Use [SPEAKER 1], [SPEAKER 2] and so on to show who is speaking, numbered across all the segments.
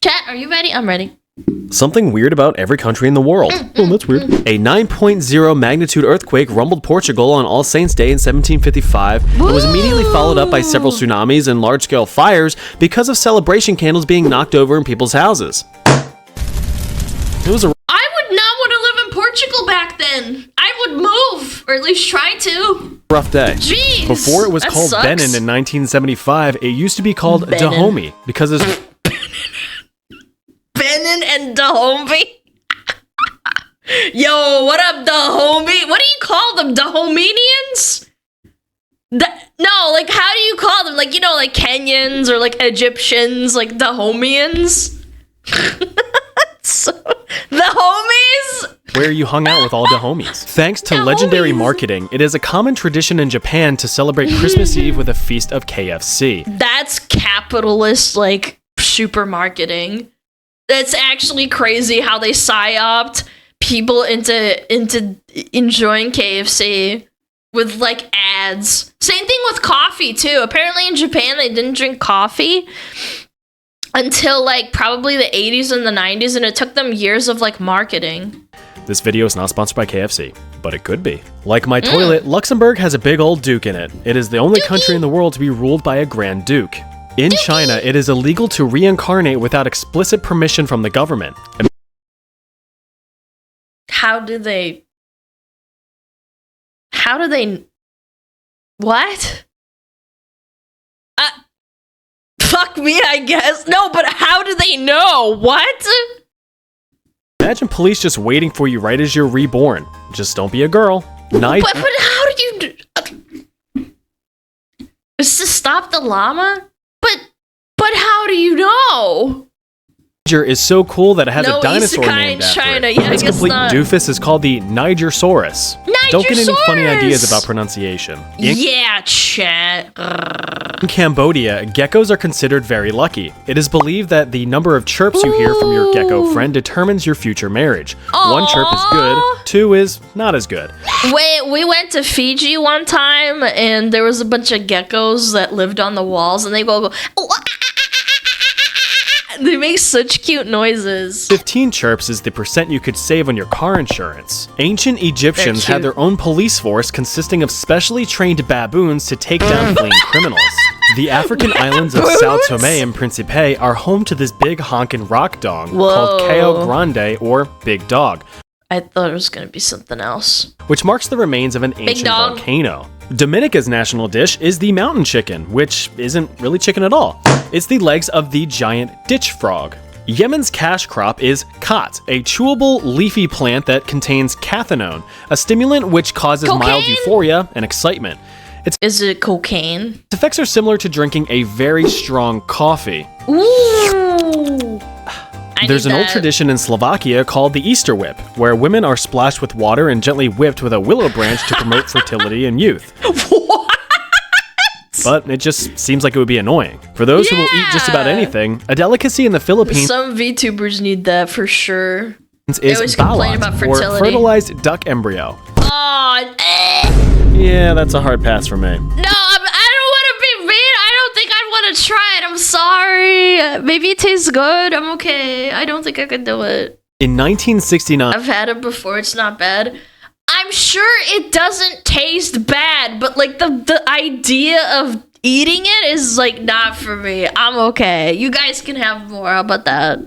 [SPEAKER 1] Chat, are you ready? I'm ready.
[SPEAKER 2] Something weird about every country in the world. Oh, that's weird. A 9.0 magnitude earthquake rumbled Portugal on All Saints' Day in 1755 and was immediately followed up by several tsunamis and large-scale fires because of celebration candles being knocked over in people's houses. It was a
[SPEAKER 1] I would not want to live in Portugal back then. I would move, or at least try to.
[SPEAKER 2] rough day.
[SPEAKER 1] Jeez,
[SPEAKER 2] Before it was
[SPEAKER 1] that
[SPEAKER 2] called
[SPEAKER 1] sucks.
[SPEAKER 2] Benin in 1975, it used to be called
[SPEAKER 1] Benin.
[SPEAKER 2] Dahomey because it's
[SPEAKER 1] Benin and Dahomey. Yo, what up, Dahomey? What do you call them? Dahomenians? No, like, how do you call them? Like, you know, like Kenyans or like Egyptians, like Dahomians? So, the homies?
[SPEAKER 2] where you hung out with all the homies. Thanks to legendary marketing, it is a common tradition in Japan to celebrate Christmas Eve with a feast of KFC.
[SPEAKER 1] That's capitalist, like, super marketing. That's actually crazy how they psyoped people into enjoying KFC with, like, ads. Same thing with coffee, too. Apparently in Japan, they didn't drink coffee until, like, probably the 80s and the 90s, and it took them years of, like, marketing.
[SPEAKER 2] This video is not sponsored by KFC, but it could be. Like my toilet, Luxembourg has a big old duke in it. It is the only country in the world to be ruled by a Grand Duke. In China, it is illegal to reincarnate without explicit permission from the government.
[SPEAKER 1] How do they... What? Fuck me, I guess. No, but how do they know? What?
[SPEAKER 2] Imagine police just waiting for you right as you're reborn. Just don't be a girl.
[SPEAKER 1] But how do you do... Is to stop the llama? But how do you know?
[SPEAKER 2] Niger is so cool that it has
[SPEAKER 1] No
[SPEAKER 2] a dinosaur
[SPEAKER 1] isekai
[SPEAKER 2] named
[SPEAKER 1] in
[SPEAKER 2] after
[SPEAKER 1] China.
[SPEAKER 2] it.
[SPEAKER 1] Yeah, I
[SPEAKER 2] This
[SPEAKER 1] guess
[SPEAKER 2] complete
[SPEAKER 1] not.
[SPEAKER 2] doofus is called the Nigersaurus. Don't get any funny ideas
[SPEAKER 1] Nigersaurus!
[SPEAKER 2] about pronunciation.
[SPEAKER 1] Yeah, chat.
[SPEAKER 2] In Cambodia, geckos are considered very lucky. It is believed that the number of chirps you hear from your gecko friend determines your future marriage. One chirp is good, two is not as good.
[SPEAKER 1] Wait, we went to Fiji one time, and there was a bunch of geckos that lived on the walls, and they go, they make such cute noises.
[SPEAKER 2] 15 chirps is the percent you could save on your car insurance. Ancient Egyptians had their own police force consisting of specially trained baboons to take down fleeing criminals. The African islands of Sao Tome and Principe are home to this big honkin' rock dog called Cayo Grande, or Big Dog.
[SPEAKER 1] I thought it was gonna be something else.
[SPEAKER 2] Which marks the remains of an ancient volcano. Dominica's national dish is the mountain chicken, which isn't really chicken at all. It's the legs of the giant ditch frog. Yemen's cash crop is khat, a chewable leafy plant that contains cathinone, a stimulant which causes mild euphoria and excitement.
[SPEAKER 1] Is it cocaine?
[SPEAKER 2] Its effects are similar to drinking a very strong coffee.
[SPEAKER 1] Ooh.
[SPEAKER 2] There's an old tradition in Slovakia called the Easter whip, where women are splashed with water and gently whipped with a willow branch to promote fertility and youth.
[SPEAKER 1] What?
[SPEAKER 2] But it just seems like it would be annoying. For those who will eat just about anything, a delicacy in the Philippines
[SPEAKER 1] Some VTubers need that for sure.
[SPEAKER 2] is
[SPEAKER 1] always complain about
[SPEAKER 2] balat, or
[SPEAKER 1] fertility.
[SPEAKER 2] fertilized duck embryo.
[SPEAKER 1] Oh,
[SPEAKER 2] Yeah, that's a hard pass for me.
[SPEAKER 1] No, I don't want to be mean. I don't think I'd want to try it. I'm sorry. Maybe it tastes good. I'm okay. I don't think I could do it.
[SPEAKER 2] In 1969,
[SPEAKER 1] I've had it before. It's not bad. I'm sure it doesn't taste bad, but like the idea of eating it is like not for me. I'm okay. You guys can have more. How about that?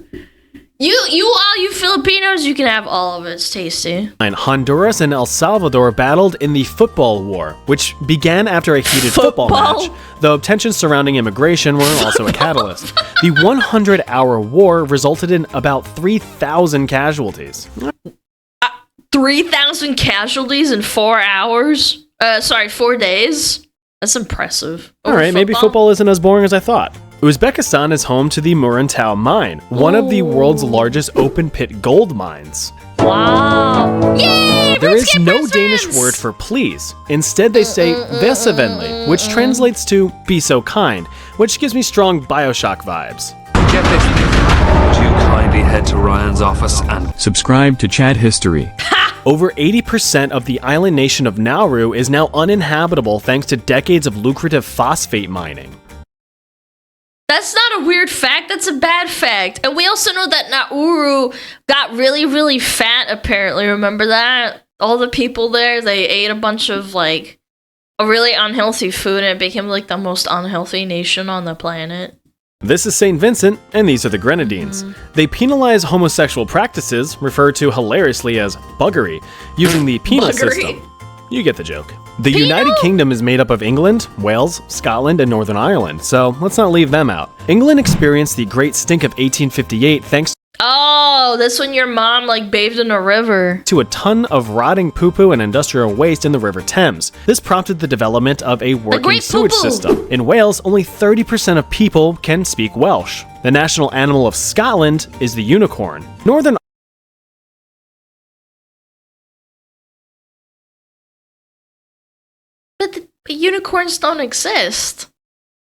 [SPEAKER 1] All you Filipinos, you can have all of it. It's tasty.
[SPEAKER 2] Honduras and El Salvador battled in the football war, which began after a heated football match, though tensions surrounding immigration were also a catalyst. The 100-hour war resulted in about 3,000 casualties.
[SPEAKER 1] 3,000 casualties in 4 hours? 4 days? That's impressive.
[SPEAKER 2] Alright, maybe football isn't as boring as I thought. Uzbekistan is home to the Muruntau mine, one of the world's largest open-pit gold mines.
[SPEAKER 1] Wow. Yay!
[SPEAKER 2] There is no Danish word for please. Instead, they say vesevenly, which translates to be so kind, which gives me strong Bioshock vibes.
[SPEAKER 3] Get this thing. Would you kindly head to Ryan's office and
[SPEAKER 4] Subscribe to Chat History.
[SPEAKER 1] Ha!
[SPEAKER 2] Over 80% of the island nation of Nauru is now uninhabitable thanks to decades of lucrative phosphate mining.
[SPEAKER 1] That's not a weird fact, that's a bad fact. And we also know that Nauru got really, really fat, apparently. Remember that? All the people there, they ate a bunch of, like, a really unhealthy food, and it became, like, the most unhealthy nation on the planet.
[SPEAKER 2] This is St. Vincent, and these are the Grenadines. They penalize homosexual practices, referred to hilariously as buggery, using the penal system. You get the joke. The United Kingdom is made up of England, Wales, Scotland, and Northern Ireland, so let's not leave them out. England experienced the Great Stink of 1858 thanks
[SPEAKER 1] that's when your mom, like, bathed in a river.
[SPEAKER 2] to a ton of rotting poo-poo and industrial waste in the River Thames. This prompted the development of a working sewage system. In Wales, only 30% of people can speak Welsh. The national animal of Scotland is the unicorn.
[SPEAKER 1] But the unicorns don't exist.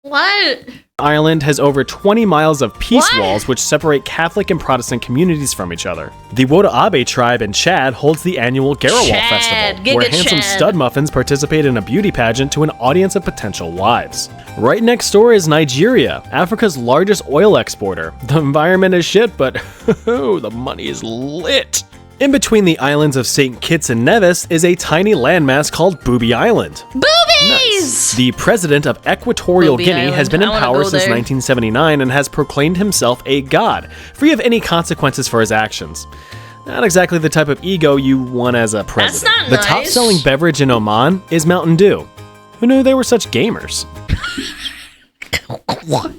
[SPEAKER 1] What?
[SPEAKER 2] Ireland has over 20 miles of peace walls which separate Catholic and Protestant communities from each other. The Woda-Abe tribe in Chad holds the annual Garawal Festival, where handsome stud muffins participate in a beauty pageant to an audience of potential wives. Right next door is Nigeria, Africa's largest oil exporter. The environment is shit, but the money is lit. In between the islands of St. Kitts and Nevis is a tiny landmass called Booby Island.
[SPEAKER 1] Boobies!
[SPEAKER 2] Nice. The president of Equatorial Guinea has been in power since 1979 and has proclaimed himself a god, free of any consequences for his actions. Not exactly the type of ego you want as a president.
[SPEAKER 1] That's not
[SPEAKER 2] the
[SPEAKER 1] nice.
[SPEAKER 2] top-selling beverage in Oman is Mountain Dew. Who knew they were such gamers?
[SPEAKER 1] What?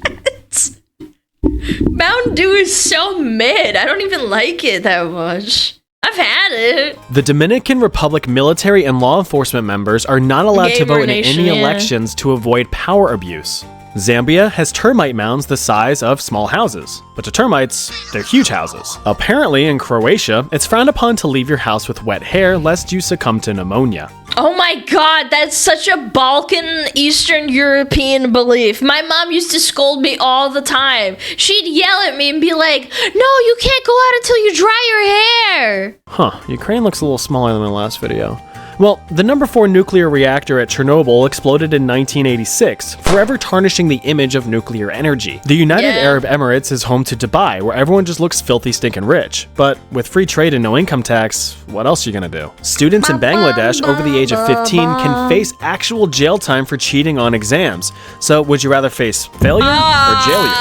[SPEAKER 1] Mountain Dew is so mid. I don't even like it that much. I've had it.
[SPEAKER 2] The Dominican Republic military and law enforcement members are not allowed to vote in any elections to avoid power abuse. Zambia has termite mounds the size of small houses, but to termites, they're huge houses. Apparently, in Croatia, it's frowned upon to leave your house with wet hair lest you succumb to pneumonia.
[SPEAKER 1] Oh my god, that's such a Balkan Eastern European belief. My mom used to scold me all the time. She'd yell at me and be like, "No, you can't go out until you dry your hair."
[SPEAKER 2] Huh, Ukraine looks a little smaller than the last video. Well, the number 4 nuclear reactor at Chernobyl exploded in 1986, forever tarnishing the image of nuclear energy. The United Arab Emirates is home to Dubai, where everyone just looks filthy stinking rich. But with free trade and no income tax, what else are you gonna do? Students in Bangladesh over the age of 15 can face actual jail time for cheating on exams. So would you rather face failure or jailure?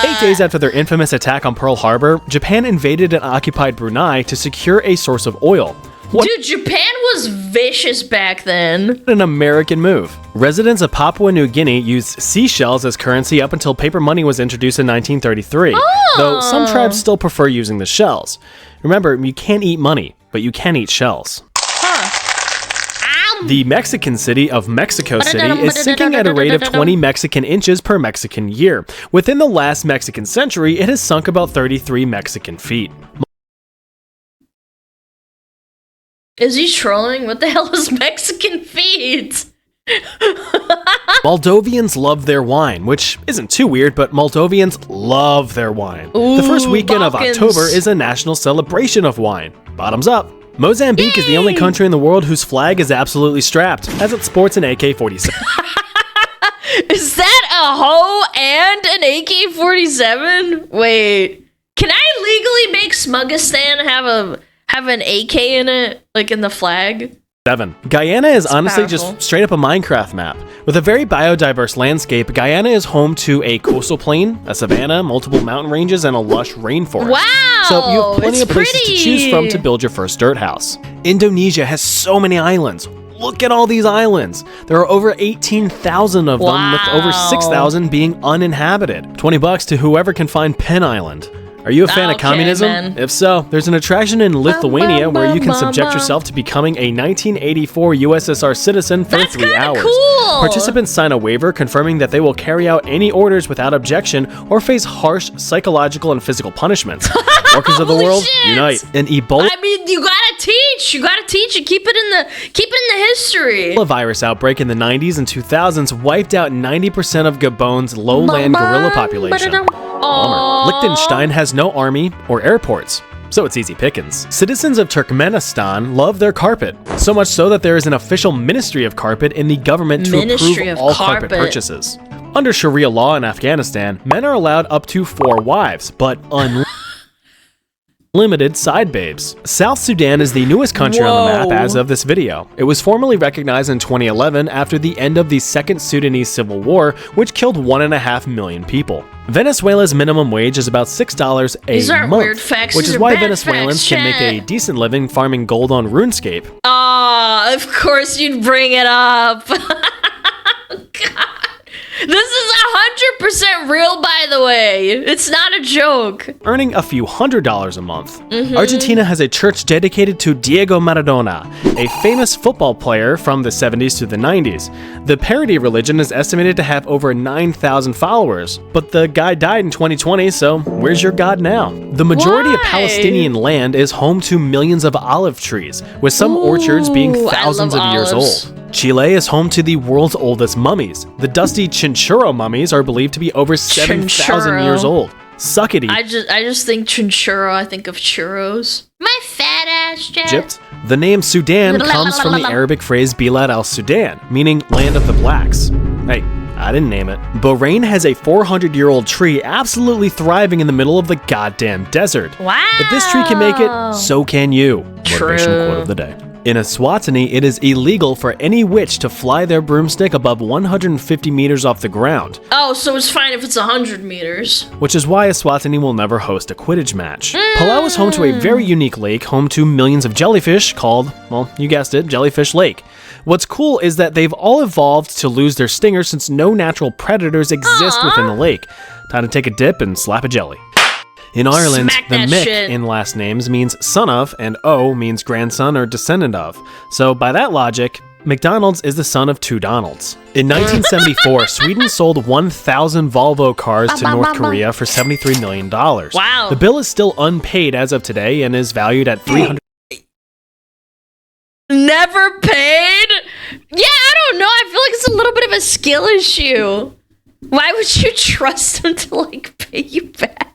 [SPEAKER 2] 8 days after their infamous attack on Pearl Harbor, Japan invaded and occupied Brunei to secure a source of oil.
[SPEAKER 1] Dude, Japan was vicious back then.
[SPEAKER 2] An American move. Residents of Papua New Guinea used seashells as currency up until paper money was introduced in 1933, though some tribes still prefer using the shells. Remember, you can't eat money, but you can eat shells. The Mexican city of Mexico City is sinking at a rate of 20 Mexican inches per Mexican year. Within the last Mexican century, it has sunk about 33 Mexican feet.
[SPEAKER 1] Is he trolling? What the hell is Mexican feet?
[SPEAKER 2] Moldovians love their wine, which isn't too weird, but Moldovians love their wine.
[SPEAKER 1] Ooh,
[SPEAKER 2] the first weekend
[SPEAKER 1] Balkans.
[SPEAKER 2] of October is a national celebration of wine. Bottoms up. Mozambique is the only country in the world whose flag is absolutely strapped, as it sports an AK-47.
[SPEAKER 1] Is that a hoe and an AK-47? Wait, can I legally make SmugAstan have an AK in it, like in the flag?
[SPEAKER 2] 7. Guyana is honestly
[SPEAKER 1] powerful.
[SPEAKER 2] just straight up a Minecraft map. With a very biodiverse landscape, Guyana is home to a coastal plain, a savanna, multiple mountain ranges, and a lush rainforest.
[SPEAKER 1] Wow!
[SPEAKER 2] So you have plenty of places
[SPEAKER 1] pretty.
[SPEAKER 2] to choose from to build your first dirt house. Indonesia has so many islands. Look at all these islands. There are over 18,000 of them, with over 6,000 being uninhabited. $20 to whoever can find Penn Island. Are you a fan of communism?
[SPEAKER 1] Man.
[SPEAKER 2] If so, there's an attraction in Lithuania where you can subject yourself to becoming a 1984 USSR citizen for 3 hours.
[SPEAKER 1] Cool.
[SPEAKER 2] Participants sign a waiver confirming that they will carry out any orders without objection or face harsh psychological and physical punishments. Workers of the world, unite. And Ebola.
[SPEAKER 1] I mean, you gotta teach. You gotta teach and keep it in the history.
[SPEAKER 2] A virus outbreak in the 90s and 2000s wiped out 90% of Gabon's lowland gorilla population. Bummer. Liechtenstein has no army or airports. so it's easy pickings. Citizens of Turkmenistan love their carpet, so much so that there is an official Ministry of Carpet in the government to approve all carpet purchases. Under Sharia law in Afghanistan, men are allowed up to 4 wives, but unlimited side babes. South Sudan is the newest country on the map as of this video. It was formally recognized in 2011 after the end of the Second Sudanese Civil War, which killed 1.5 million people. Venezuela's minimum wage is about $6 a month,
[SPEAKER 1] weird facts.
[SPEAKER 2] which is why Venezuelans can make a decent living farming gold on RuneScape.
[SPEAKER 1] Ah, of course you'd bring it up. God. This is 100% real, by the way. It's not a joke.
[SPEAKER 2] Earning a few $100s a month. Argentina has a church dedicated to Diego Maradona, a famous football player from the 70s to the 90s. The parody religion is estimated to have over 9,000 followers, but the guy died in 2020, so where's your God now? The majority of Palestinian land is home to millions of olive trees, with some orchards being thousands of years old. Chile is home to the world's oldest mummies. The dusty Chinchorro mummies are believed to be over 7,000 years old. Suckity.
[SPEAKER 1] I just think Chinchorro, I think of churros. My fat ass
[SPEAKER 2] Egypt. The name Sudan comes from the Arabic phrase Bilad al-Sudan, meaning land of the blacks. Hey, I didn't name it. Bahrain has a 400-year-old tree absolutely thriving in the middle of the goddamn desert.
[SPEAKER 1] Wow.
[SPEAKER 2] If this tree can make it, so can you. Motivational quote of the day. In Eswatini, it is illegal for any witch to fly their broomstick above 150 meters off the ground.
[SPEAKER 1] Oh, so it's fine if it's 100 meters.
[SPEAKER 2] Which is why Eswatini will never host a Quidditch match. Palau is home to a very unique lake, home to millions of jellyfish called, well, you guessed it, Jellyfish Lake. What's cool is that they've all evolved to lose their stingers since no natural predators exist within the lake. Time to take a dip and slap a jelly. In Ireland, the Mick in last names means son of, and O means grandson or descendant of. So by that logic, McDonald's is the son of 2 Donalds. In 1974, Sweden sold 1,000 Volvo cars to North Korea for $73 million.
[SPEAKER 1] Wow.
[SPEAKER 2] The bill is still unpaid as of today and is valued at $300.
[SPEAKER 1] Never paid? Yeah, I don't know. I feel like it's a little bit of a skill issue. Why would you trust them to, like, pay you back?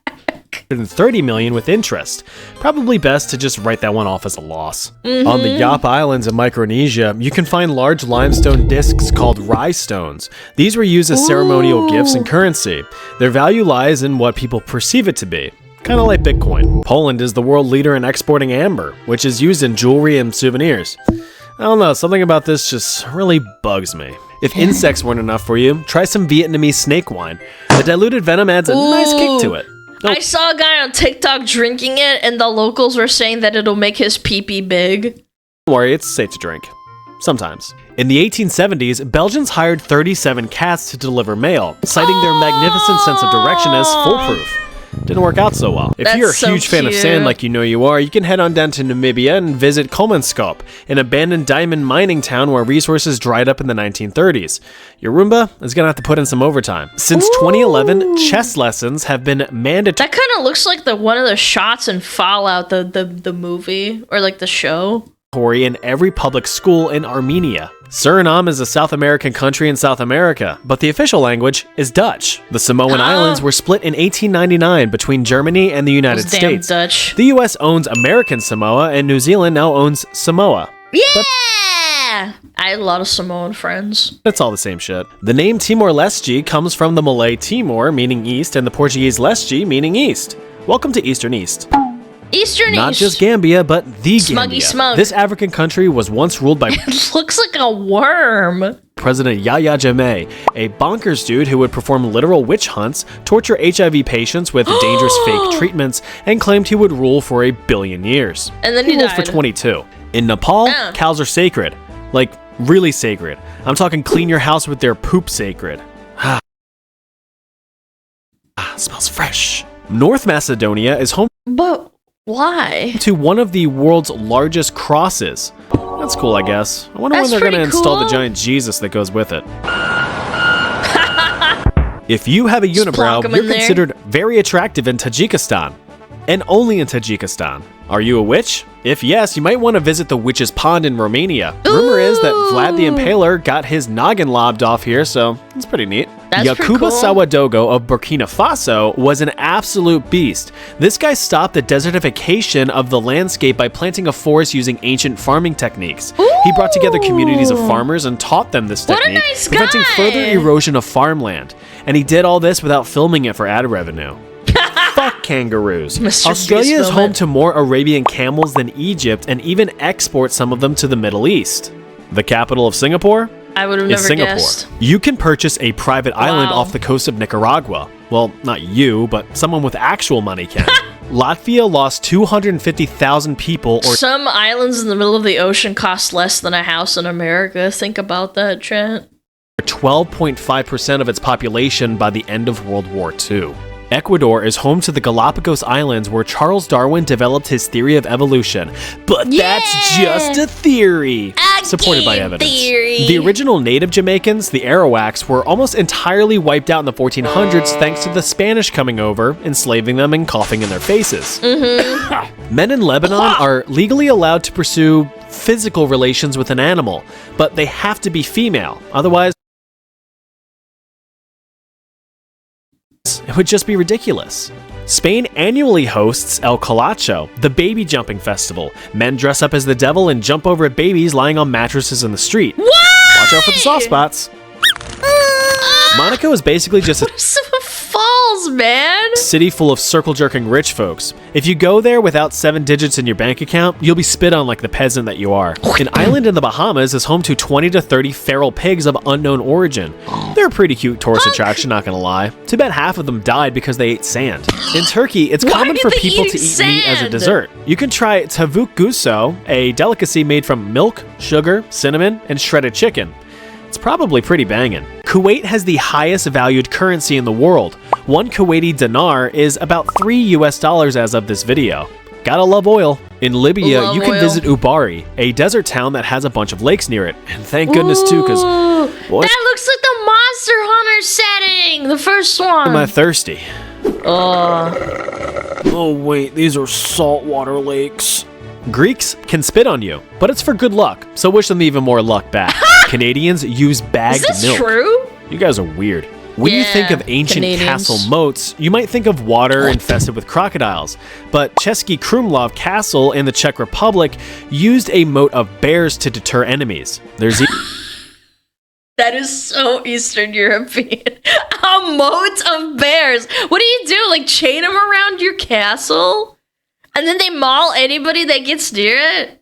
[SPEAKER 2] $30 million with interest. Probably best to just write that one off as a loss. On the Yap Islands of Micronesia, you can find large limestone discs called rye stones. These were used as ceremonial gifts and currency. Their value lies in what people perceive it to be. Kind of like Bitcoin. Poland is the world leader in exporting amber, which is used in jewelry and souvenirs. I don't know, something about this just really bugs me. If insects weren't enough for you, try some Vietnamese snake wine. The diluted venom adds a nice kick to it.
[SPEAKER 1] I saw a guy on TikTok drinking it, and the locals were saying that it'll make his pee-pee big.
[SPEAKER 2] Don't worry, it's safe to drink. Sometimes. In the 1870s, Belgians hired 37 cats to deliver mail, citing their magnificent sense of direction as foolproof. Didn't work out so well. If you're a huge fan of sand like you know you are, you can head on down to Namibia and visit Kolmanskop, an abandoned diamond mining town where resources dried up in the 1930s. Your Roomba is gonna have to put in some overtime. Since 2011, chess lessons have been mandatory.
[SPEAKER 1] That kind of looks like one of the shots in Fallout, the movie, or like the show.
[SPEAKER 2] In every public school in Armenia. Suriname is a South American country in South America, but the official language is Dutch. The Samoan Islands were split in 1899 between Germany and the United States.
[SPEAKER 1] Dutch.
[SPEAKER 2] The US owns American Samoa, and New Zealand now owns Samoa.
[SPEAKER 1] Yeah! I had a lot of Samoan friends.
[SPEAKER 2] It's all the same shit. The name Timor-Leste comes from the Malay Timor, meaning east, and the Portuguese Leste, meaning east. Welcome to Eastern East.
[SPEAKER 1] Eastern
[SPEAKER 2] Not
[SPEAKER 1] East.
[SPEAKER 2] just Gambia, but the
[SPEAKER 1] Smuggy
[SPEAKER 2] Gambia.
[SPEAKER 1] Smug.
[SPEAKER 2] This African country was once ruled by
[SPEAKER 1] It looks like a worm.
[SPEAKER 2] President Yahya Jammeh, a bonkers dude who would perform literal witch hunts, torture HIV patients with dangerous fake treatments, and claimed he would rule for 1 billion years.
[SPEAKER 1] And then
[SPEAKER 2] he
[SPEAKER 1] he
[SPEAKER 2] ruled
[SPEAKER 1] died.
[SPEAKER 2] for 22. In Nepal, cows are sacred. Like, really sacred. I'm talking clean your house with their poop sacred. Smells fresh. North Macedonia is home
[SPEAKER 1] But why?
[SPEAKER 2] to one of the world's largest crosses. That's cool, I guess. I wonder when they're going to install the giant Jesus that goes with it. If you have a unibrow, you're considered very attractive in Tajikistan. And only in Tajikistan. Are you a witch? If yes, you might want to visit the Witch's Pond in Romania. Rumor is that Vlad the Impaler got his noggin lobbed off here, so it's pretty neat.
[SPEAKER 1] That's
[SPEAKER 2] Yakuba
[SPEAKER 1] cool.
[SPEAKER 2] Sawadogo of Burkina Faso was an absolute beast. This guy stopped the desertification of the landscape by planting a forest using ancient farming techniques. He brought together communities of farmers and taught them this
[SPEAKER 1] What a
[SPEAKER 2] technique,
[SPEAKER 1] nice
[SPEAKER 2] preventing
[SPEAKER 1] guy!
[SPEAKER 2] further erosion of farmland. And he did all this without filming it for ad revenue. Fuck kangaroos.
[SPEAKER 1] Mr.
[SPEAKER 2] Australia
[SPEAKER 1] Beast
[SPEAKER 2] is home
[SPEAKER 1] moment.
[SPEAKER 2] to more Arabian camels than Egypt and even exports some of them to the Middle East. The capital of Singapore
[SPEAKER 1] I would have
[SPEAKER 2] is
[SPEAKER 1] never
[SPEAKER 2] Singapore.
[SPEAKER 1] guessed.
[SPEAKER 2] You can purchase a private island
[SPEAKER 1] Wow.
[SPEAKER 2] off the coast of Nicaragua. Well, not you, but someone with actual money can. Latvia lost 250,000 people, or
[SPEAKER 1] Some islands in the middle of the ocean cost less than a house in America. Think about that, Trent.
[SPEAKER 2] 12.5% of its population by the end of World War II. Ecuador is home to the Galapagos Islands, where Charles Darwin developed his theory of evolution. But that's just a theory! Supported by evidence. The original native Jamaicans, the Arawaks, were almost entirely wiped out in the 1400s thanks to the Spanish coming over, enslaving them and coughing in their faces. Men in Lebanon are legally allowed to pursue physical relations with an animal, but they have to be female. Otherwise, it would just be ridiculous. Spain annually hosts El Colacho, the baby jumping festival. Men dress up as the devil and jump over at babies lying on mattresses in the street.
[SPEAKER 1] What?
[SPEAKER 2] Watch out for the soft spots. Monaco is basically just a
[SPEAKER 1] Some falls, man.
[SPEAKER 2] city full of circle-jerking rich folks. If you go there without 7 digits in your bank account, you'll be spit on like the peasant that you are. An island in the Bahamas is home to 20 to 30 feral pigs of unknown origin. They're a pretty cute tourist attraction, not gonna lie. Too bad half of them died because they ate sand. In Turkey, it's
[SPEAKER 1] Why
[SPEAKER 2] common
[SPEAKER 1] did
[SPEAKER 2] for
[SPEAKER 1] they
[SPEAKER 2] people
[SPEAKER 1] eat
[SPEAKER 2] to eat meat as a
[SPEAKER 1] sand?
[SPEAKER 2] dessert. You can try tavuk guso, a delicacy made from milk, sugar, cinnamon, and shredded chicken. It's probably pretty banging. Kuwait has the highest valued currency in the world. One Kuwaiti dinar is about $3 as of this video. Gotta love oil. In Libya,
[SPEAKER 1] Love
[SPEAKER 2] you can
[SPEAKER 1] oil.
[SPEAKER 2] visit Ubari, a desert town that has a bunch of lakes near it. And thank goodness too, because boy,
[SPEAKER 1] That looks like the Monster Hunter setting, the first one.
[SPEAKER 2] am I thirsty.
[SPEAKER 1] Oh,
[SPEAKER 2] Oh wait, these are saltwater lakes. Greeks can spit on you, but it's for good luck, so wish them even more luck back. Canadians use
[SPEAKER 1] is
[SPEAKER 2] bagged
[SPEAKER 1] this
[SPEAKER 2] milk.
[SPEAKER 1] true?
[SPEAKER 2] You guys are weird. When you think of
[SPEAKER 1] Yeah,
[SPEAKER 2] ancient
[SPEAKER 1] Canadians.
[SPEAKER 2] castle moats, you might think of water infested with crocodiles. But Český Krumlov Castle in the Czech Republic used a moat of bears to deter enemies. There's
[SPEAKER 1] That is so Eastern European. A moat of bears. What do? Like chain them around your castle? And then they maul anybody that gets near it?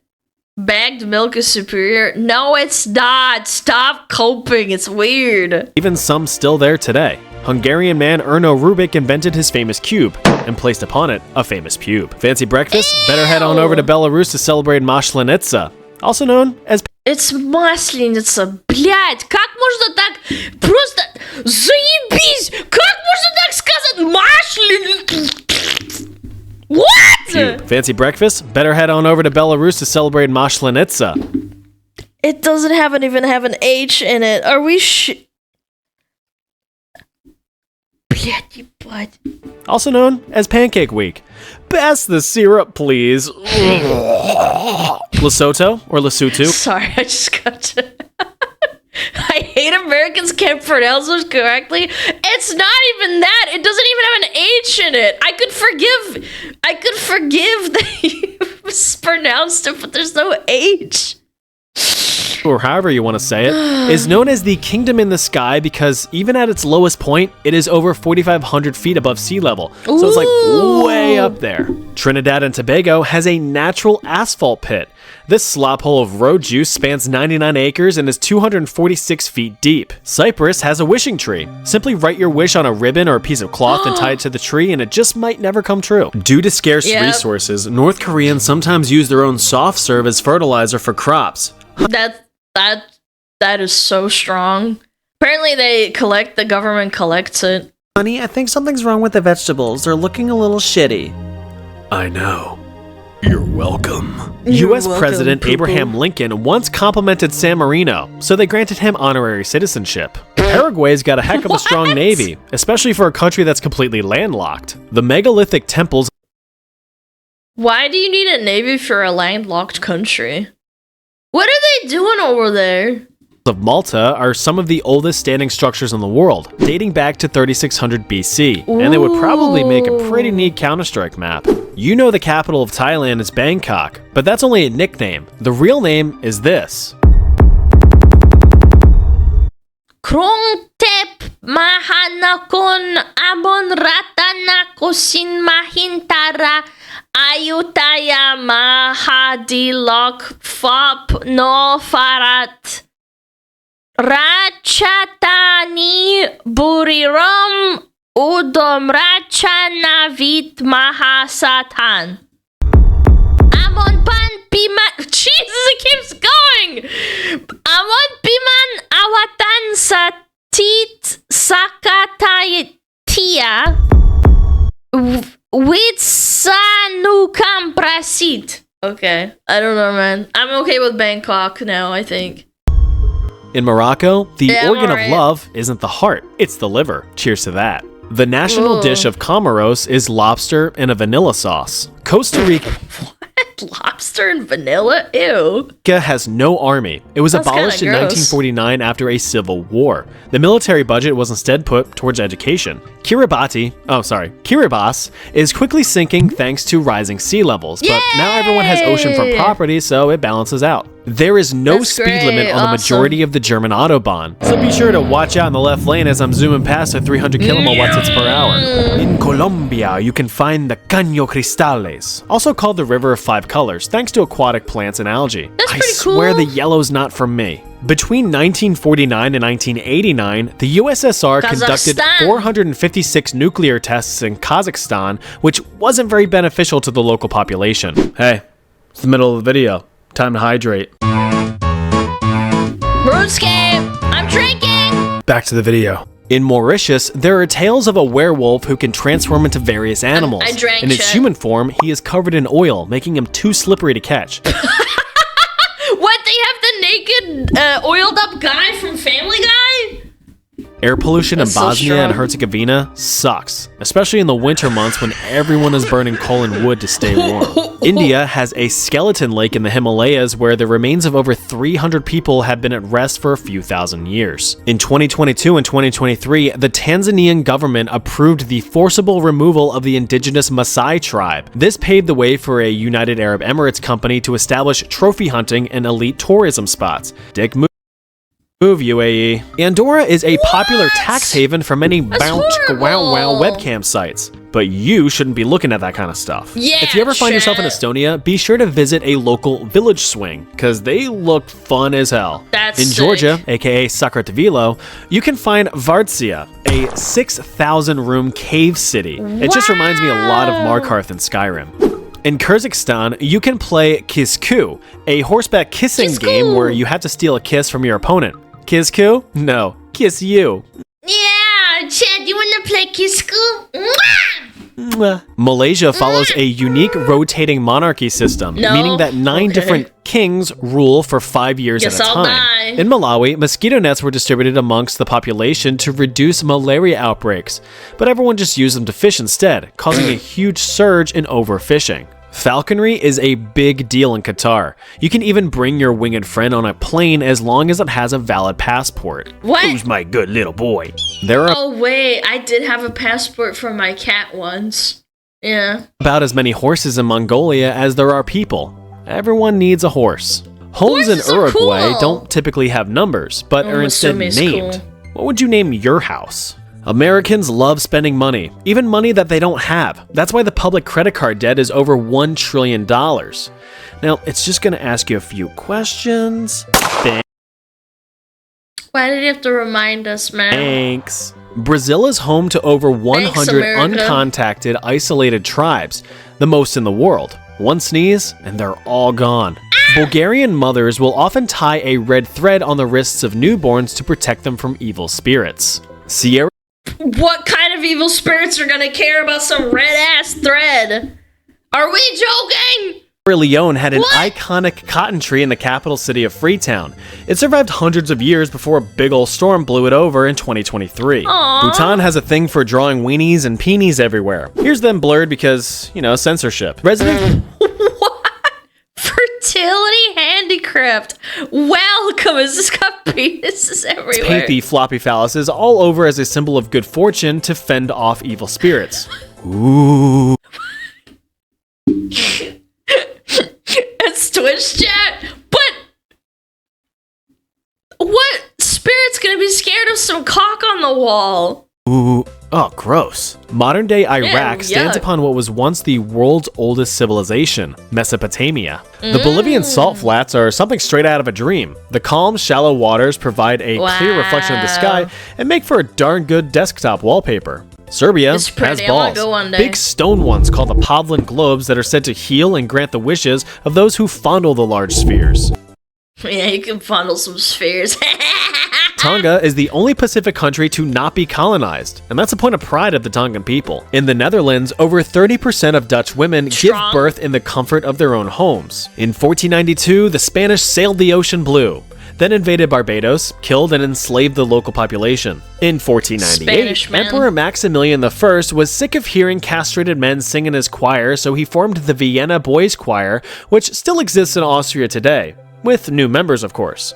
[SPEAKER 1] Bagged milk is superior. No, it's not. Stop coping. It's weird.
[SPEAKER 2] even some still there today. Hungarian man Erno Rubik invented his famous cube and placed upon it a famous pube. Fancy breakfast? Better head on over to Belarus to celebrate Maslenitsa, also known as
[SPEAKER 1] It's Масленица. Блядь, как можно так просто заебись? Как можно так сказать Масленица? What?
[SPEAKER 2] pube. Fancy breakfast? Better head on over to Belarus to celebrate Maslenitsa.
[SPEAKER 1] It doesn't even have an H in it. Are we Блядь, ебать.
[SPEAKER 2] Also known as Pancake Week. Pass the syrup, please. Lesotho or Lesotho
[SPEAKER 1] Sorry, I just got to... I hate Americans can't pronounce this correctly. It's not even that. It doesn't even have an H in it. I could forgive that you mispronounced it, but there's no H.
[SPEAKER 2] or however you want to say it, is known as the Kingdom in the Sky because even at its lowest point, it is over 4,500 feet above sea level. So it's like way up there. Trinidad and Tobago has a natural asphalt pit. This slop hole of road juice spans 99 acres and is 246 feet deep. Cyprus has a wishing tree. Simply write your wish on a ribbon or a piece of cloth and tie it to the tree and it just might never come true. Due to scarce
[SPEAKER 1] Yep.
[SPEAKER 2] resources, North Koreans sometimes use their own soft serve as fertilizer for crops.
[SPEAKER 1] That is so strong. Apparently the government collects it.
[SPEAKER 2] Honey, I think something's wrong with the vegetables. They're looking a little shitty. I know. You're welcome.
[SPEAKER 1] You're
[SPEAKER 2] U.S.
[SPEAKER 1] welcome,
[SPEAKER 2] President
[SPEAKER 1] people.
[SPEAKER 2] Abraham Lincoln once complimented San Marino, so they granted him honorary citizenship. Paraguay's got a heck of a strong navy, especially for a country that's completely landlocked. The megalithic temples
[SPEAKER 1] Why do you need a navy for a landlocked country? What are they doing over there?
[SPEAKER 2] Of Malta are some of the oldest standing structures in the world, dating back to 3600 BC, and they would probably make a pretty neat Counter-Strike map. You know the capital of Thailand is Bangkok, but that's only a nickname. The real name is this.
[SPEAKER 1] Krongtep Mahanakon Abon Ratanakosin Mahintara Ayutaya Mahadilok Fop No Farat Rachatani Buriram Udom Rachanavit Mahasatan Amon Pan Piman. Jesus, it keeps going. Amon Piman Awatan Satit Sakatatia Witsanukam Prasit. Okay, I don't know, man. I'm okay with Bangkok now, I think.
[SPEAKER 2] In Morocco, the organ of love isn't the heart, it's the liver. Cheers to that. The national dish of Comoros is lobster and a vanilla sauce. Costa Rica
[SPEAKER 1] What? Lobster and vanilla? Ew.
[SPEAKER 2] has no army. It was abolished in 1949 after a civil war. The military budget was instead put towards education. Kiribati is quickly sinking thanks to rising sea levels, but now everyone has oceanfront property, so it balances out. There is no speed limit on the majority of the German Autobahn, so be sure to watch out in the left lane as I'm zooming past at 300 kilowatts per hour. In Colombia, you can find the Caño Cristales, also called the River of Five Colors, thanks to aquatic plants and algae. I swear the yellow's not from me. Between 1949 and 1989, the USSR conducted 456 nuclear tests in Kazakhstan, which wasn't very beneficial to the local population. Hey, it's the middle of the video. Time to hydrate.
[SPEAKER 1] RuneScape, I'm drinking!
[SPEAKER 2] Back to the video. In Mauritius, there are tales of a werewolf who can transform into various animals.
[SPEAKER 1] I drank
[SPEAKER 2] In his human form, he is covered in oil, making him too slippery to catch.
[SPEAKER 1] What? They have the naked, oiled up guy from Family Guy?
[SPEAKER 2] Air pollution in
[SPEAKER 1] so
[SPEAKER 2] Bosnia and
[SPEAKER 1] strong.
[SPEAKER 2] Herzegovina sucks, especially in the winter months when everyone is burning coal and wood to stay warm. India has a skeleton lake in the Himalayas where the remains of over 300 people have been at rest for a few thousand years. In 2022 and 2023, the Tanzanian government approved the forcible removal of the indigenous Maasai tribe. This paved the way for a United Arab Emirates company to establish trophy hunting and elite tourism spots. Dick move, UAE. Andorra is a popular tax haven for many wow webcam sites, but you shouldn't be looking at that kind of stuff.
[SPEAKER 1] Yeah,
[SPEAKER 2] if you ever find yourself in Estonia, be sure to visit a local village swing, because they look fun as hell.
[SPEAKER 1] That's
[SPEAKER 2] in
[SPEAKER 1] sick.
[SPEAKER 2] Georgia, aka Sakartvelo, you can find Vartsia, a 6,000-room cave city. It just reminds me a lot of Markarth in Skyrim. In Kyrgyzstan, you can play Kizku, a horseback kissing game where you have to steal a kiss from your opponent. Kizku? No, kiss you.
[SPEAKER 1] Yeah, Chad, you wanna play Kisku?
[SPEAKER 2] Mwah. Malaysia follows a unique rotating monarchy system, meaning that 9 different kings rule for 5 years at a
[SPEAKER 1] I'll
[SPEAKER 2] time.
[SPEAKER 1] die.
[SPEAKER 2] In Malawi, mosquito nets were distributed amongst the population to reduce malaria outbreaks, but everyone just used them to fish instead, causing a huge surge in overfishing. Falconry is a big deal in Qatar. You can even bring your winged friend on a plane as long as it has a valid passport.
[SPEAKER 1] What?
[SPEAKER 2] Who's my good little boy? There are
[SPEAKER 1] Oh, wait, I did have a passport for my cat once. Yeah.
[SPEAKER 2] about as many horses in Mongolia as there are people. Everyone needs a horse. Homes in
[SPEAKER 1] Horses are
[SPEAKER 2] Uruguay
[SPEAKER 1] cool.
[SPEAKER 2] don't typically have numbers, but are instead
[SPEAKER 1] Musume's
[SPEAKER 2] named.
[SPEAKER 1] cool.
[SPEAKER 2] What would you name your house? Americans love spending money, even money that they don't have. That's why the public credit card debt is over $1 trillion. Now, it's just gonna ask you a few questions.
[SPEAKER 1] Why did you have to remind us, man?
[SPEAKER 2] Thanks. Brazil is home to over 100
[SPEAKER 1] America.
[SPEAKER 2] uncontacted, isolated tribes, the most in the world. One sneeze, and they're all gone. Bulgarian mothers will often tie a red thread on the wrists of newborns to protect them from evil spirits. Sierra
[SPEAKER 1] What kind of evil spirits are gonna care about some red-ass thread? Are we joking?
[SPEAKER 2] Leone had an iconic cotton tree in the capital city of Freetown. It survived hundreds of years before a big ol' storm blew it over in 2023.
[SPEAKER 1] Aww.
[SPEAKER 2] Bhutan has a thing for drawing weenies and peenies everywhere. Here's them blurred because, censorship. Resident...
[SPEAKER 1] What? Fertility handicraft. Welcome. Has this got penises everywhere?
[SPEAKER 2] Paint the floppy phalluses all over as a symbol of good fortune to fend off evil spirits. Ooh.
[SPEAKER 1] It's Twitch chat, but what spirit's gonna be scared of some cock on the wall?
[SPEAKER 2] Ooh, oh, gross. Modern day Iraq stands
[SPEAKER 1] yuck.
[SPEAKER 2] upon what was once the world's oldest civilization, Mesopotamia. The Bolivian salt flats are something straight out of a dream. The calm, shallow waters provide a clear reflection of the sky and make for a darn good desktop wallpaper. Serbia has balls,
[SPEAKER 1] go one day.
[SPEAKER 2] big stone ones called the Pavlin globes that are said to heal and grant the wishes of those who fondle the large spheres.
[SPEAKER 1] Yeah, you can fondle some spheres.
[SPEAKER 2] Tonga is the only Pacific country to not be colonized, and that's a point of pride of the Tongan people. In the Netherlands, over 30% of Dutch women give birth in the comfort of their own homes. In 1492, the Spanish sailed the ocean blue, then invaded Barbados, killed and enslaved the local population. In 1498, Emperor Maximilian I was sick of hearing castrated men sing in his choir, so he formed the Vienna Boys Choir, which still exists in Austria today, with new members of course.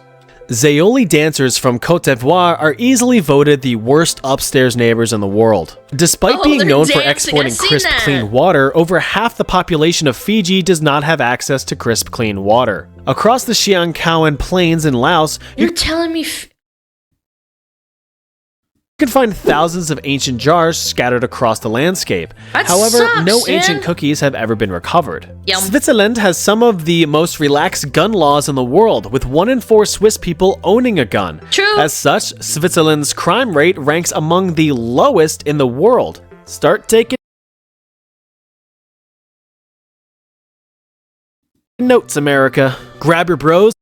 [SPEAKER 2] Zayoli dancers from Côte d'Ivoire are easily voted the worst upstairs neighbors in the world. Despite being known for exporting crisp, clean water, over half the population of Fiji does not have access to crisp, clean water. Across the Siang Kawan Plains in Laos,
[SPEAKER 1] You're telling me
[SPEAKER 2] you can find thousands of ancient jars scattered across the landscape.
[SPEAKER 1] That
[SPEAKER 2] However,
[SPEAKER 1] sucks,
[SPEAKER 2] no
[SPEAKER 1] man.
[SPEAKER 2] ancient cookies have ever been recovered.
[SPEAKER 1] Yum.
[SPEAKER 2] Switzerland has some of the most relaxed gun laws in the world, with 1 in 4 Swiss people owning a gun.
[SPEAKER 1] True.
[SPEAKER 2] As such, Switzerland's crime rate ranks among the lowest in the world. Start taking notes, America. Grab your bros.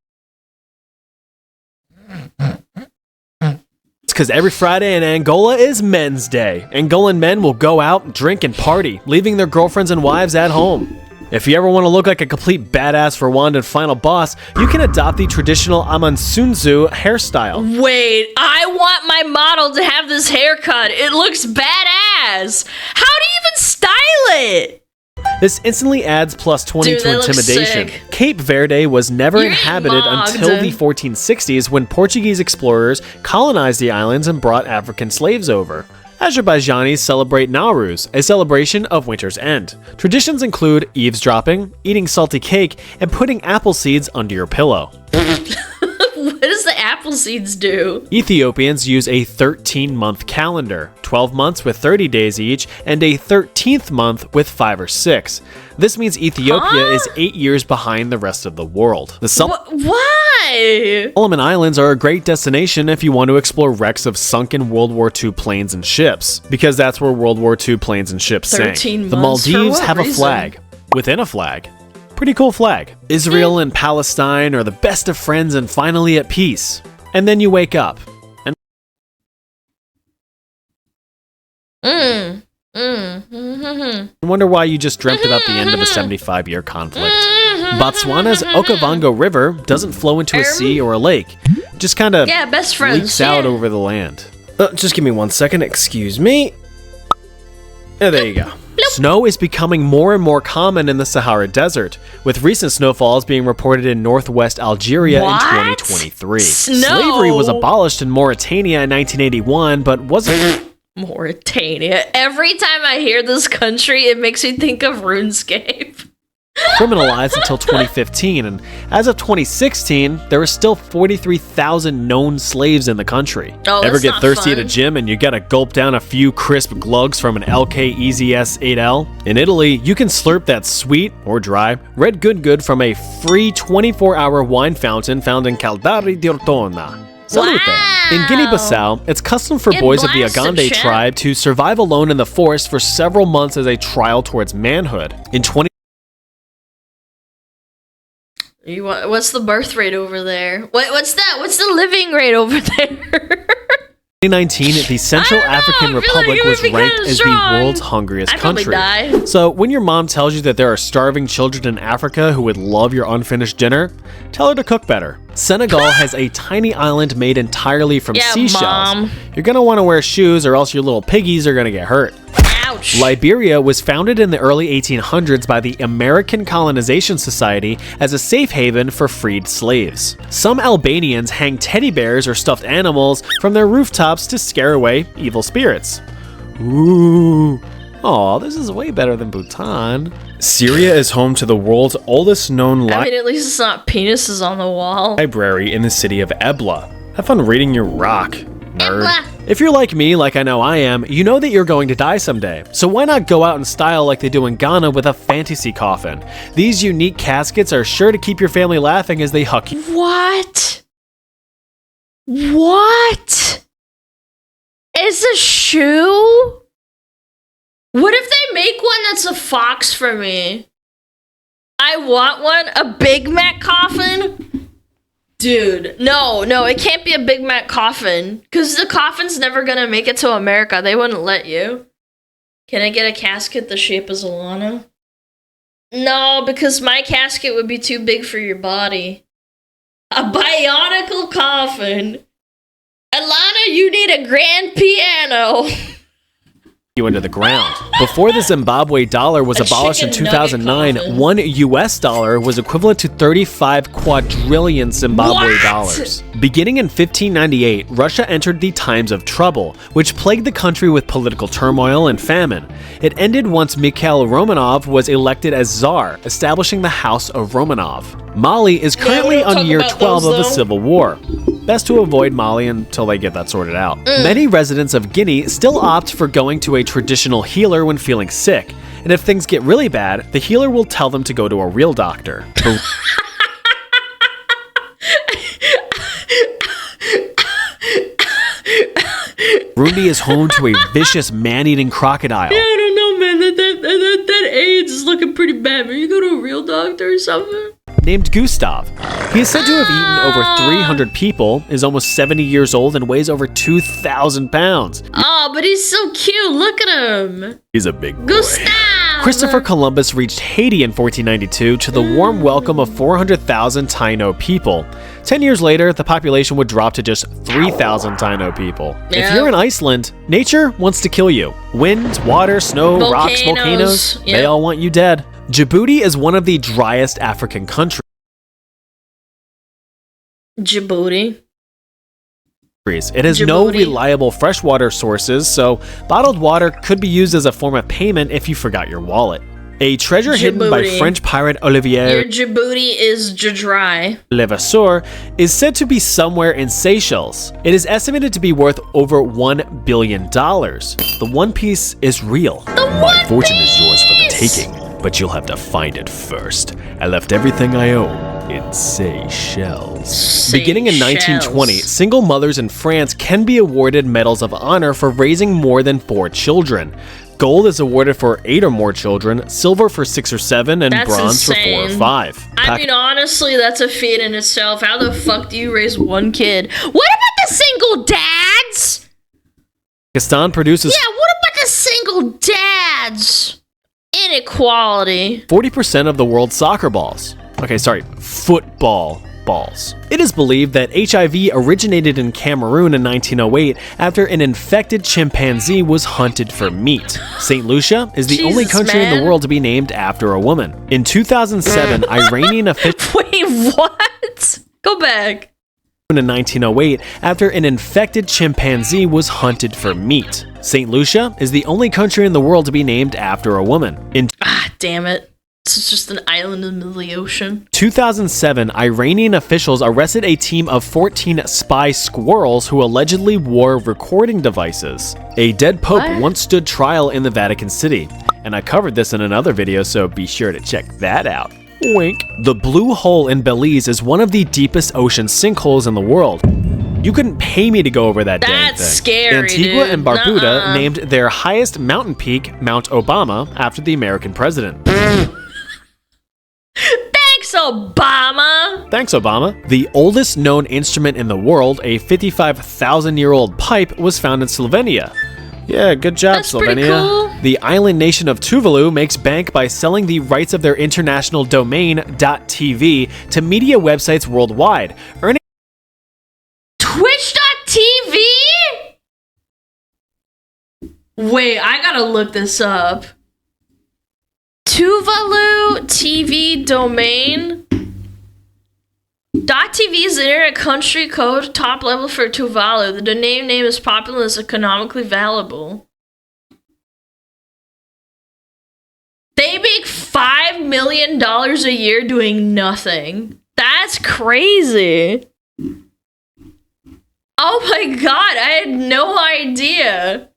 [SPEAKER 2] Because every Friday in Angola is Men's Day. Angolan men will go out, drink, and party, leaving their girlfriends and wives at home. If you ever want to look like a complete badass for Rwandan final boss, you can adopt the traditional Amansunzu hairstyle.
[SPEAKER 1] Wait, I want my model to have this haircut. It looks badass. How do you even style it?
[SPEAKER 2] This instantly adds plus 20
[SPEAKER 1] Dude,
[SPEAKER 2] to intimidation.
[SPEAKER 1] sick.
[SPEAKER 2] Cape Verde was never
[SPEAKER 1] You're
[SPEAKER 2] inhabited
[SPEAKER 1] mogged.
[SPEAKER 2] until the 1460s when Portuguese explorers colonized the islands and brought African slaves over. Azerbaijanis celebrate Nowruz, a celebration of winter's end. Traditions include eavesdropping, eating salty cake, and putting apple seeds under your pillow.
[SPEAKER 1] What does the apple seeds do?
[SPEAKER 2] Ethiopians use a 13-month calendar, 12 months with 30 days each, and a 13th month with 5 or 6. This means Ethiopia is 8 years behind the rest of the world. The
[SPEAKER 1] Why?
[SPEAKER 2] Solomon Islands are a great destination if you want to explore wrecks of sunken World War II planes and ships, because that's where World War II planes and ships sank.
[SPEAKER 1] 13
[SPEAKER 2] The
[SPEAKER 1] months for
[SPEAKER 2] Maldives
[SPEAKER 1] what
[SPEAKER 2] have a
[SPEAKER 1] reason?
[SPEAKER 2] flag within a flag. Pretty cool flag. Israel and Palestine are the best of friends and finally at peace. And then you wake up. And wonder why you just dreamt about the end of a 75-year conflict. Botswana's Okavango River doesn't flow into a sea or a lake. It just kind of
[SPEAKER 1] best friends.
[SPEAKER 2] leaks out over the land. Just give me 1 second, excuse me. There you go. Snow is becoming more and more common in the Sahara Desert, with recent snowfalls being reported in northwest Algeria in 2023.
[SPEAKER 1] Snow?
[SPEAKER 2] Slavery was abolished in Mauritania in 1981, but wasn't...
[SPEAKER 1] Mauritania. Every time I hear this country, it makes me think of RuneScape.
[SPEAKER 2] criminalized until 2015, and as of 2016, there were still 43,000 known slaves in the country.
[SPEAKER 1] Oh,
[SPEAKER 2] Ever
[SPEAKER 1] that's
[SPEAKER 2] get
[SPEAKER 1] not
[SPEAKER 2] thirsty
[SPEAKER 1] fun.
[SPEAKER 2] at a gym and you gotta gulp down a few crisp glugs from an LK Easy S8L? In Italy, you can slurp that sweet, or dry, red good from a free 24-hour wine fountain found in Caldari di Ortona. Salute.
[SPEAKER 1] Wow.
[SPEAKER 2] In Guinea-Bissau, it's custom for
[SPEAKER 1] Get
[SPEAKER 2] boys of the
[SPEAKER 1] blasted,
[SPEAKER 2] Agande
[SPEAKER 1] champ.
[SPEAKER 2] tribe to survive alone in the forest for several months as a trial towards manhood. In
[SPEAKER 1] What's the birth rate over there? What's that? What's the living rate over there?
[SPEAKER 2] 2019, the Central African Republic was ranked as the world's hungriest country. So when your mom tells you that there are starving children in Africa who would love your unfinished dinner, tell her to cook better. Senegal has a tiny island made entirely from seashells. Mom. You're gonna want to wear shoes or else your little piggies are gonna get hurt. Ouch. Liberia was founded in the early 1800s by the American Colonization Society as a safe haven for freed slaves. Some Albanians hang teddy bears or stuffed animals from their rooftops to scare away evil spirits. Ooh. Aw, this is way better than Bhutan. Syria is home to the world's oldest known
[SPEAKER 1] I mean, at least it's not penises on the wall.
[SPEAKER 2] Library in the city of Ebla. Have fun reading your rock, nerd.
[SPEAKER 1] Ebla.
[SPEAKER 2] If you're like me, like I know I am, you know that you're going to die someday. So why not go out in style like they do in Ghana with a fantasy coffin? These unique caskets are sure to keep your family laughing as they huck you.
[SPEAKER 1] What? What? Is a shoe? What if they make one that's a fox for me? I want one, a Big Mac coffin? Dude, no, it can't be a Big Mac coffin. Because the coffin's never gonna make it to America. They wouldn't let you. Can I get a casket the shape of Alana? No, because my casket would be too big for your body. A bionicle coffin. Alana, you need a grand piano.
[SPEAKER 2] You into the ground. Before the Zimbabwe dollar was abolished in 2009, $1 US was equivalent to 35 quadrillion Zimbabwe dollars. Beginning in 1598, Russia entered the times of trouble, which plagued the country with political turmoil and famine. It ended once Mikhail Romanov was elected as Tsar, establishing the House of Romanov. Mali is currently on year 12 of the Civil War. Best to avoid Mali until they get that sorted out. Many residents of Guinea still opt for going to a traditional healer when feeling sick, and if things get really bad, the healer will tell them to go to a real doctor. Burundi is home to a vicious man-eating crocodile.
[SPEAKER 1] Yeah, I don't know, man. That AIDS is looking pretty bad. Will you go to a real doctor or something?
[SPEAKER 2] Named Gustav. He is said to have eaten over 300 people, is almost 70 years old, and weighs over 2,000 pounds.
[SPEAKER 1] Oh, but he's so cute. Look at him.
[SPEAKER 2] He's a big boy.
[SPEAKER 1] Gustav!
[SPEAKER 2] Christopher Columbus reached Haiti in 1492 to the warm welcome of 400,000 Taino people. 10 years later, the population would drop to just 3,000 Taino people.
[SPEAKER 1] Yeah.
[SPEAKER 2] If you're in Iceland, nature wants to kill you. Wind, water, snow, rocks, volcanoes, they all want you dead. Djibouti is one of the driest African countries.
[SPEAKER 1] Djibouti.
[SPEAKER 2] It has no reliable freshwater sources, so bottled water could be used as a form of payment if you forgot your wallet. A treasure hidden by French pirate Olivier
[SPEAKER 1] Your Djibouti is dry.
[SPEAKER 2] Levasseur is said to be somewhere in Seychelles. It is estimated to be worth over $1 billion. The One Piece is real. My fortune is yours for the taking, but you'll have to find it first. I left everything I own in Seychelles. Beginning in 1920, single mothers in France can be awarded medals of honor for raising more than 4 children. Gold is awarded for 8 or more children, silver for 6 or 7, and bronze for 4 or 5.
[SPEAKER 1] I mean, honestly, that's a feat in itself. How the fuck do you raise one kid? What about the single dads?
[SPEAKER 2] Pakistan produces...
[SPEAKER 1] Yeah, what about the single dads? Inequality.
[SPEAKER 2] 40% of the world's soccer balls. Okay, sorry, football balls. It is believed that HIV originated in Cameroon in 1908 after an infected chimpanzee was hunted for meat. St. Lucia is the only country in the world to be named after a woman. In 2007, Iranian officials...
[SPEAKER 1] Wait, what? Go back.
[SPEAKER 2] In 1908 after an infected chimpanzee was hunted for meat. St. Lucia is the only country in the world to be named after a woman.
[SPEAKER 1] Damn it. It's just an island in the middle of the ocean.
[SPEAKER 2] 2007, Iranian officials arrested a team of 14 spy squirrels who allegedly wore recording devices. A dead pope once stood trial in the Vatican City, and I covered this in another video, so be sure to check that out. Wink. The Blue Hole in Belize is one of the deepest ocean sinkholes in the world. You couldn't pay me to go over that damn thing.
[SPEAKER 1] That's scary,
[SPEAKER 2] Antigua
[SPEAKER 1] dude.
[SPEAKER 2] and Barbuda named their highest mountain peak Mount Obama after the American president.
[SPEAKER 1] Thanks, Obama!
[SPEAKER 2] Thanks, Obama. The oldest known instrument in the world, a 55,000-year-old pipe, was found in Slovenia. Yeah, good job,
[SPEAKER 1] That's
[SPEAKER 2] Slovenia.
[SPEAKER 1] pretty cool.
[SPEAKER 2] The island nation of Tuvalu makes bank by selling the rights of their international domain .tv to media websites worldwide, earning
[SPEAKER 1] Twitch.tv? Wait, I gotta look this up. Tuvalu TV domain. .tv is the internet country code top level for Tuvalu. The domain name is popular and is economically valuable. They make $5 million a year doing nothing. That's crazy. Oh my god, I had no idea.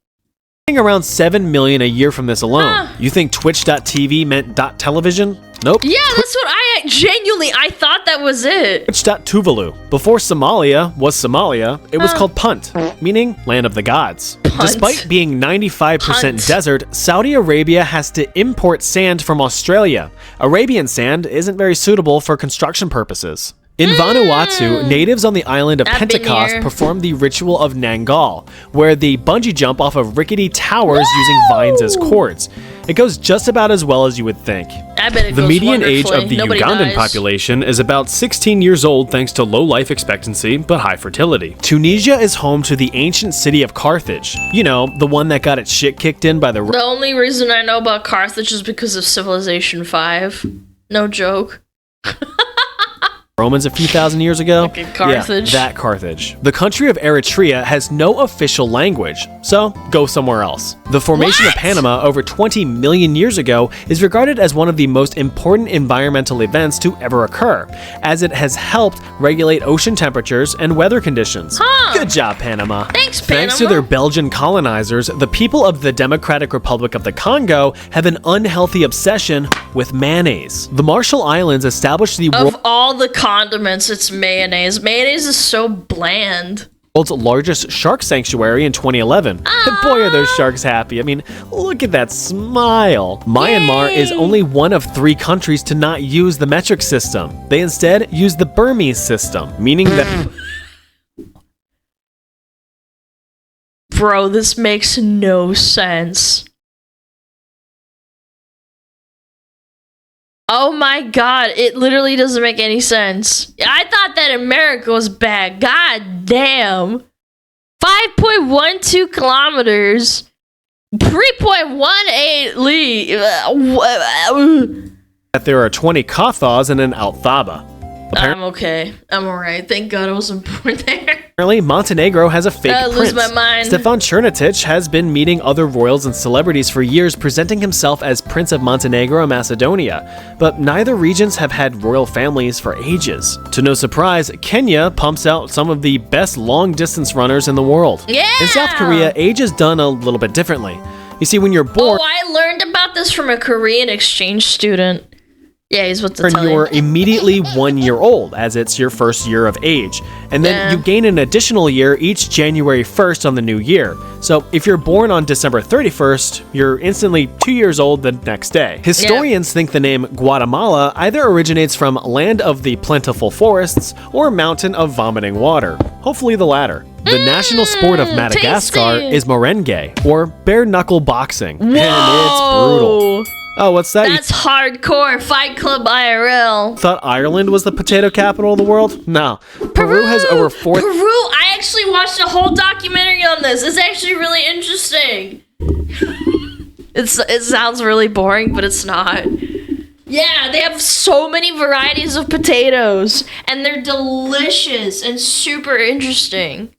[SPEAKER 2] around $7 million a year from this alone. You think Twitch.tv meant .television? Nope.
[SPEAKER 1] Yeah, that's what I thought that was it.
[SPEAKER 2] Twitch.tuvalu. Before Somalia was Somalia, it was called Punt, meaning land of the gods.
[SPEAKER 1] Punt.
[SPEAKER 2] Despite being 95%
[SPEAKER 1] Punt.
[SPEAKER 2] desert, Saudi Arabia has to import sand from Australia. Arabian sand isn't very suitable for construction purposes. In Vanuatu, natives on the island of
[SPEAKER 1] I've been
[SPEAKER 2] Pentecost
[SPEAKER 1] here.
[SPEAKER 2] perform the ritual of Nangal, where they bungee jump off of rickety towers using vines as cords. It goes just about as well as you would think.
[SPEAKER 1] I bet it
[SPEAKER 2] The
[SPEAKER 1] goes
[SPEAKER 2] median age
[SPEAKER 1] wonderfully.
[SPEAKER 2] of the
[SPEAKER 1] Nobody
[SPEAKER 2] Ugandan
[SPEAKER 1] dies.
[SPEAKER 2] population is about 16 years old thanks to low life expectancy but high fertility. Tunisia is home to the ancient city of Carthage. You know, the one that got its shit kicked in by the
[SPEAKER 1] The only reason I know about Carthage is because of Civilization 5. No joke.
[SPEAKER 2] Romans a few thousand years ago.
[SPEAKER 1] Okay, Carthage.
[SPEAKER 2] Yeah, that Carthage. The country of Eritrea has no official language, so go somewhere else. The formation of
[SPEAKER 1] What?
[SPEAKER 2] Panama over 20 million years ago is regarded as one of the most important environmental events to ever occur, as it has helped regulate ocean temperatures and weather conditions.
[SPEAKER 1] Huh.
[SPEAKER 2] Good job, Panama.
[SPEAKER 1] Thanks, Panama.
[SPEAKER 2] Thanks to their Belgian colonizers, the people of the Democratic Republic of the Congo have an unhealthy obsession with mayonnaise. The Marshall Islands established the
[SPEAKER 1] Of all the condiments, it's mayonnaise. Mayonnaise is so bland.
[SPEAKER 2] world's largest shark sanctuary in 2011. And boy, are those sharks happy. I mean, look at that smile. Myanmar is only one of 3 countries to not use the metric system. They instead use the Burmese system, meaning that
[SPEAKER 1] Bro, this makes no sense. Oh my god, it literally doesn't make any sense. I thought that America was bad. God damn. 5.12 kilometers. 3.18 li.
[SPEAKER 2] that there are 20 Kathas and an Althaba.
[SPEAKER 1] I'm okay. I'm alright. Thank god I wasn't born there.
[SPEAKER 2] Apparently, Montenegro has a fake
[SPEAKER 1] I
[SPEAKER 2] prince.
[SPEAKER 1] lose my mind.
[SPEAKER 2] Stefan Chernitic has been meeting other royals and celebrities for years, presenting himself as Prince of Montenegro and Macedonia. But neither regions have had royal families for ages. To no surprise, Kenya pumps out some of the best long-distance runners in the world.
[SPEAKER 1] Yeah!
[SPEAKER 2] In South Korea, age is done a little bit differently. You see, when you're born,
[SPEAKER 1] Oh, I learned about this from a Korean exchange student. Yeah, he's what to tell
[SPEAKER 2] you're
[SPEAKER 1] you.
[SPEAKER 2] immediately 1 year old, as it's your first year of age. And then
[SPEAKER 1] Yeah.
[SPEAKER 2] you gain an additional year each January 1st on the new year. So if you're born on December 31st, you're instantly 2 years old the next day. Historians think the name Guatemala either originates from land of the plentiful forests or mountain of vomiting water. Hopefully the latter. The national sport of Madagascar
[SPEAKER 1] tasty.
[SPEAKER 2] is merengue, or bare knuckle boxing. And it's brutal. Oh, what's that? You
[SPEAKER 1] That's hardcore. Fight Club IRL.
[SPEAKER 2] thought Ireland was the potato capital of the world? No. Peru has over 4...
[SPEAKER 1] Peru. I actually watched a whole documentary on this. It's actually really interesting. It sounds really boring, but it's not. Yeah, they have so many varieties of potatoes, and they're delicious and super interesting.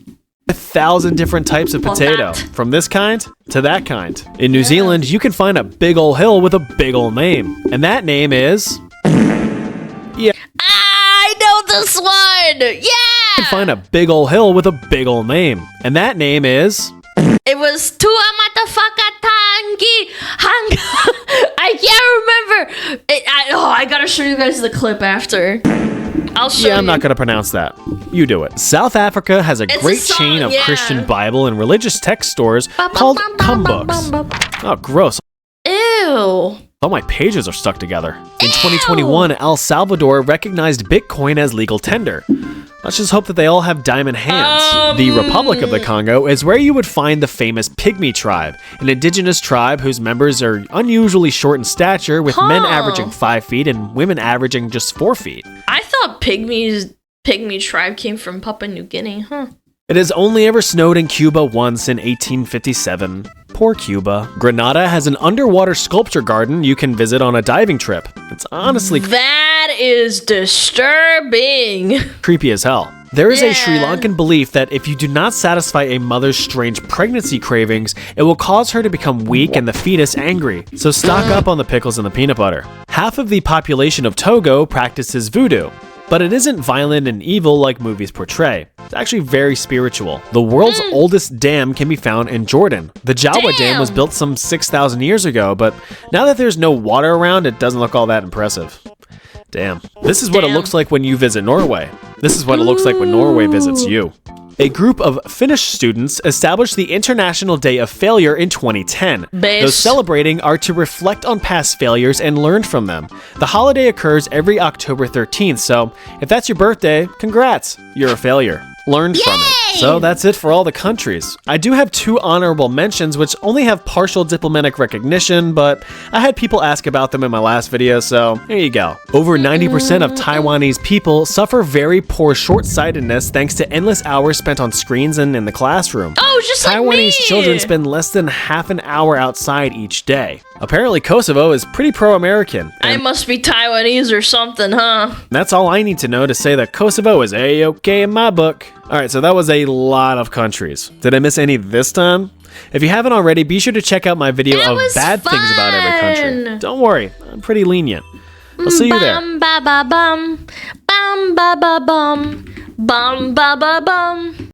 [SPEAKER 2] 1,000 different types of
[SPEAKER 1] Well,
[SPEAKER 2] potato.
[SPEAKER 1] that-
[SPEAKER 2] From this kind to that kind. In New Zealand, you can find a big ol' hill with a big ol' name. And that name is...
[SPEAKER 1] I know this one.
[SPEAKER 2] You can
[SPEAKER 1] Yeah.
[SPEAKER 2] find a big ol' hill with a big ol' name. And that name is...
[SPEAKER 1] It was Tua Matafakatangi Hang. I can't remember. I gotta show you guys the clip after. I'll show you.
[SPEAKER 2] Yeah, I'm not going to pronounce that. You do it. South Africa has a
[SPEAKER 1] It's a
[SPEAKER 2] great
[SPEAKER 1] song,
[SPEAKER 2] chain of
[SPEAKER 1] yeah.
[SPEAKER 2] Christian Bible and religious text stores called Cum Books. Oh, gross.
[SPEAKER 1] Ew.
[SPEAKER 2] All my pages are stuck together. In 2021, El Salvador recognized Bitcoin as legal tender. Let's just hope that they all have diamond hands. The Republic of the Congo is where you would find the famous Pygmy tribe, an indigenous tribe whose members are unusually short in stature, with men averaging 5 feet and women averaging just 4 feet.
[SPEAKER 1] I thought Pygmy tribe came from Papua New Guinea, huh?
[SPEAKER 2] It has only ever snowed in Cuba once in 1857. Poor Cuba. Grenada has an underwater sculpture garden you can visit on a diving trip. It's honestly
[SPEAKER 1] that is disturbing.
[SPEAKER 2] Creepy as hell. There is a Sri Lankan belief that if you do not satisfy a mother's strange pregnancy cravings, it will cause her to become weak and the fetus angry. So stock up on the pickles and the peanut butter. Half of the population of Togo practices voodoo. But it isn't violent and evil like movies portray. It's actually very spiritual. The world's oldest dam can be found in Jordan. The Jawa Dam was built some 6,000 years ago, but now that there's no water around, it doesn't look all that impressive. Damn. This is what it looks like when you visit Norway. This is what it looks like when Norway visits you. A group of Finnish students established the International Day of Failure in 2010. Those celebrating are to reflect on past failures and learn from them. The holiday occurs every October 13th, so if that's your birthday, congrats, you're a failure. Learned from it. So that's it for all the countries. I do have 2 honorable mentions which only have partial diplomatic recognition, but I had people ask about them in my last video, so here you go. Over 90% of Taiwanese people suffer very poor short-sightedness thanks to endless hours spent on screens and in the classroom.
[SPEAKER 1] Oh, just like me!
[SPEAKER 2] Taiwanese children spend less than half an hour outside each day. Apparently Kosovo is pretty pro-American.
[SPEAKER 1] I must be Taiwanese or something, huh?
[SPEAKER 2] That's all I need to know to say that Kosovo is A-okay in my book. Alright, so that was a lot of countries. Did I miss any this time? If you haven't already, be sure to check out my video of bad things about every country. Don't worry, I'm pretty lenient. I'll see you there.
[SPEAKER 1] Bum ba ba bum, bum ba ba bum, bum ba ba bum.